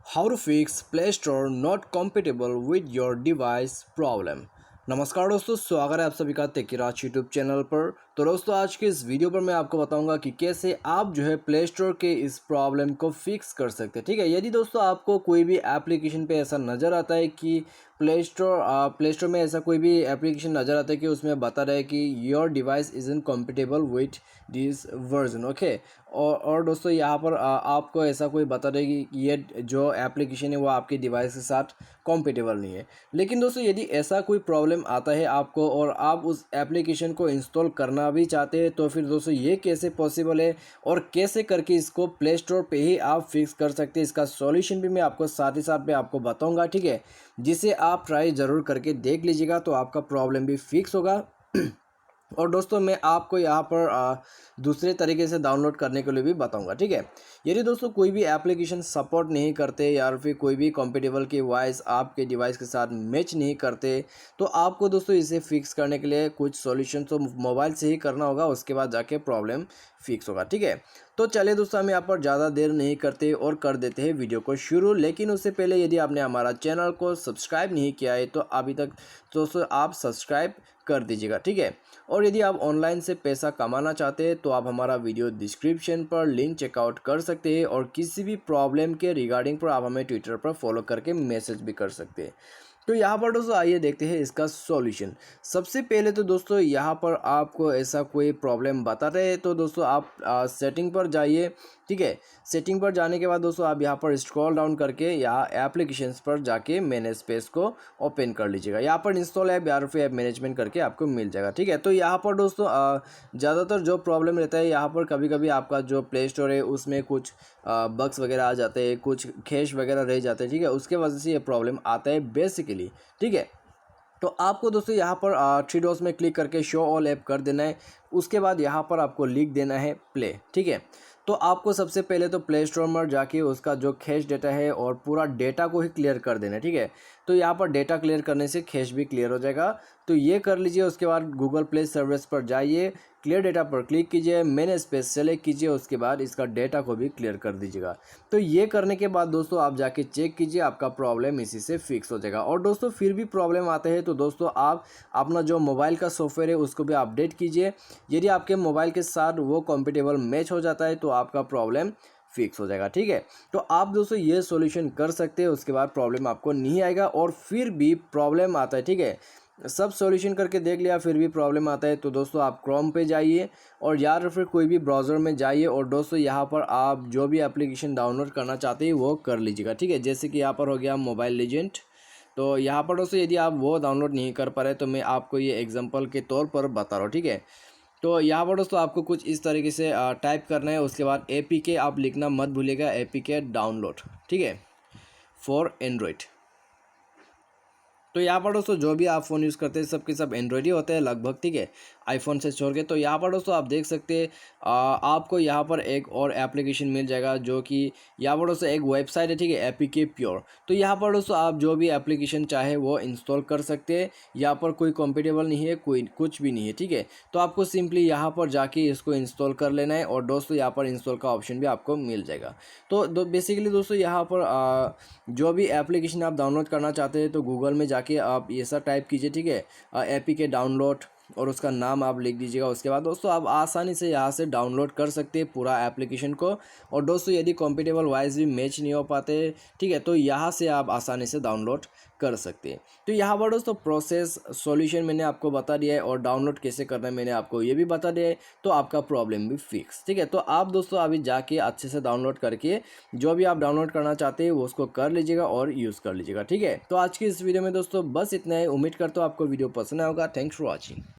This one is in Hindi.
How to fix Play Store not compatible with your device problem। नमस्कार दोस्तों, स्वागत है आप सभी का टेकीराज यूट्यूब चैनल पर। तो दोस्तों, आज के इस वीडियो पर मैं आपको बताऊंगा कि कैसे आप जो है प्ले स्टोर के इस प्रॉब्लम को फिक्स कर सकते हैं। ठीक है, यदि दोस्तों आपको कोई भी एप्लीकेशन पे ऐसा नज़र आता है कि प्ले स्टोर में ऐसा कोई भी एप्लीकेशन नज़र आता है कि उसमें बता रहा है कि your device is in compatible with this version. Okay, और दोस्तों यहाँ पर आपको ऐसा कोई बता रहा है कि ये जो एप्लीकेशन है वो आपके डिवाइस के साथ कॉम्पिटेबल नहीं है। लेकिन दोस्तों, यदि ऐसा कोई प्रॉब्लम आता है आपको और आप उस एप्लीकेशन को इंस्टॉल करना भी चाहते हैं, तो फिर दोस्तों ये कैसे पॉसिबल है और कैसे करके इसको प्ले स्टोर पे ही आप फिक्स कर सकते हैं, इसका सॉल्यूशन भी मैं आपको साथ ही साथ में आपको बताऊंगा। ठीक है, जिसे आप ट्राई ज़रूर करके देख लीजिएगा तो आपका प्रॉब्लम भी फिक्स होगा। और दोस्तों, मैं आपको यहाँ पर दूसरे तरीके से डाउनलोड करने के लिए भी बताऊंगा। ठीक है, यदि दोस्तों कोई भी एप्लीकेशन सपोर्ट नहीं करते या फिर कोई भी कंपेटेबल के वॉइस आपके डिवाइस के साथ मैच नहीं करते, तो आपको दोस्तों इसे फिक्स करने के लिए कुछ सॉल्यूशन तो मोबाइल से ही करना होगा, उसके बाद जाके प्रॉब्लम फिक्स होगा। ठीक है, तो चलिए दोस्तों, हम यहाँ पर ज़्यादा देर नहीं करते और कर देते हैं वीडियो को शुरू। लेकिन उससे पहले यदि आपने हमारा चैनल को सब्सक्राइब नहीं किया है तो अभी तक दोस्तों आप सब्सक्राइब कर दीजिएगा। ठीक है, और यदि आप ऑनलाइन से पैसा कमाना चाहते हैं तो आप हमारा वीडियो डिस्क्रिप्शन पर लिंक चेकआउट कर सकते हैं, और किसी भी प्रॉब्लम के रिगार्डिंग पर आप हमें ट्विटर पर फॉलो करके मैसेज भी कर सकते हैं। तो यहाँ पर दोस्तों आइए देखते हैं इसका सॉल्यूशन। सबसे पहले तो दोस्तों यहाँ पर आपको ऐसा कोई प्रॉब्लम बता रहे हैं तो दोस्तों आप सेटिंग पर जाइए। ठीक है, सेटिंग पर जाने के बाद दोस्तों आप यहाँ पर स्क्रॉल डाउन करके यहाँ एप्लीकेशंस पर जाके मैनेज स्पेस को ओपन कर लीजिएगा। यहाँ पर इंस्टॉल ऐप या फिर ऐप मैनेजमेंट करके आपको मिल जाएगा। ठीक है, तो यहाँ पर दोस्तों ज़्यादातर जो प्रॉब्लम रहता है, यहाँ पर कभी कभी आपका जो प्ले स्टोर है उसमें कुछ बग्स वगैरह आ जाते हैं, कुछ कैश वगैरह रह जाते हैं। ठीक है, उसके वजह से ये प्रॉब्लम आता है बेसिकली। ठीक है, तो आपको दोस्तों यहाँ पर थ्री डॉट्स में क्लिक करके शो ऑल ऐप कर देना है। उसके बाद यहाँ पर आपको लिख देना है प्ले। ठीक है, तो आपको सबसे पहले तो प्ले स्टोर में जाके उसका जो कैश डेटा है और पूरा डेटा को ही क्लियर कर देना है। ठीक है, तो यहाँ पर डेटा क्लियर करने से कैश भी क्लियर हो जाएगा, तो ये कर लीजिए। उसके बाद गूगल प्ले सर्विस पर जाइए, क्लियर डेटा पर क्लिक कीजिए, मैनेज स्पेस सेलेक्ट कीजिए, उसके बाद इसका डेटा को भी क्लियर कर दीजिएगा। तो ये करने के बाद दोस्तों आप जाके चेक कीजिए, आपका प्रॉब्लम इसी से फिक्स हो जाएगा। और दोस्तों फिर भी प्रॉब्लम आते हैं तो दोस्तों आप अपना जो मोबाइल का सॉफ्टवेयर है उसको भी अपडेट कीजिए। यदि आपके मोबाइल के साथ वो कॉम्पिटेबल मैच हो जाता है तो आपका प्रॉब्लम फिक्स हो जाएगा। ठीक है, तो आप दोस्तों ये सॉल्यूशन कर सकते हैं, उसके बाद प्रॉब्लम आपको नहीं आएगा। और फिर भी प्रॉब्लम आता है, ठीक है, सब सॉल्यूशन करके देख लिया फिर भी प्रॉब्लम आता है, तो दोस्तों आप क्रोम पे जाइए और या फिर कोई भी ब्राउज़र में जाइए और दोस्तों यहाँ पर आप जो भी एप्लीकेशन डाउनलोड करना चाहते हैं वो कर लीजिएगा। ठीक है, जैसे कि यहाँ पर हो गया मोबाइल लेजेंड। तो यहाँ पर दोस्तों यदि आप वो डाउनलोड नहीं कर पा रहे तो मैं आपको ये एग्जांपल के तौर पर बता रहा हूँ। ठीक है, तो यहाँ पर दोस्तों आपको कुछ इस तरीके से टाइप करना है। उसके बाद APK आप लिखना मत भूलिएगा, APK डाउनलोड। ठीक है, फॉर एंड्रॉयड। तो यहाँ पर दोस्तों जो भी आप फ़ोन यूज़ करते हैं सबके सब एंड्रॉयड ही होते हैं लगभग। ठीक है, आईफोन से छोड़ के। तो यहाँ पर दोस्तों आप देख सकते हैं आपको यहाँ पर एक और एप्लीकेशन मिल जाएगा जो कि यहाँ पर दोस्तों एक वेबसाइट है। ठीक है, APK प्योर। तो यहाँ पर दोस्तों आप जो भी एप्लीकेशन चाहे वो इंस्टॉल कर सकते हैं। यहाँ पर कोई कॉम्पिटेबल नहीं है, कोई कुछ भी नहीं है। ठीक है, तो आपको सिंपली यहाँ पर जाके इसको इंस्टॉल कर लेना है और दोस्तों यहाँ पर इंस्टॉल का ऑप्शन भी आपको मिल जाएगा। तो बेसिकली दोस्तों यहाँ पर जो भी एप्लीकेशन आप डाउनलोड करना चाहते हैं तो गूगल में जाके आप ये सब टाइप कीजिए। ठीक है, APK डाउनलोड और उसका नाम आप लिख दीजिएगा। उसके बाद दोस्तों आप आसानी से यहाँ से डाउनलोड कर सकते हैं पूरा एप्लीकेशन को। और दोस्तों यदि कॉम्पिटेबल वाइज भी मैच नहीं हो पाते, ठीक है, तो यहाँ से आप आसानी से डाउनलोड कर सकते हैं। तो यहाँ पर दोस्तों प्रोसेस सॉल्यूशन मैंने आपको बता दिया है और डाउनलोड कैसे करना है मैंने आपको ये भी बता दिया है, तो आपका प्रॉब्लम भी फिक्स। ठीक है, तो आप दोस्तों अभी जाके अच्छे से डाउनलोड करके जो भी आप डाउनलोड करना चाहते हैं वो उसको कर लीजिएगा और यूज़ कर लीजिएगा। ठीक है, तो आज की इस वीडियो में दोस्तों बस इतना है। उम्मीद करता हूँ आपको वीडियो पसंद आएगा। Thanks for watching.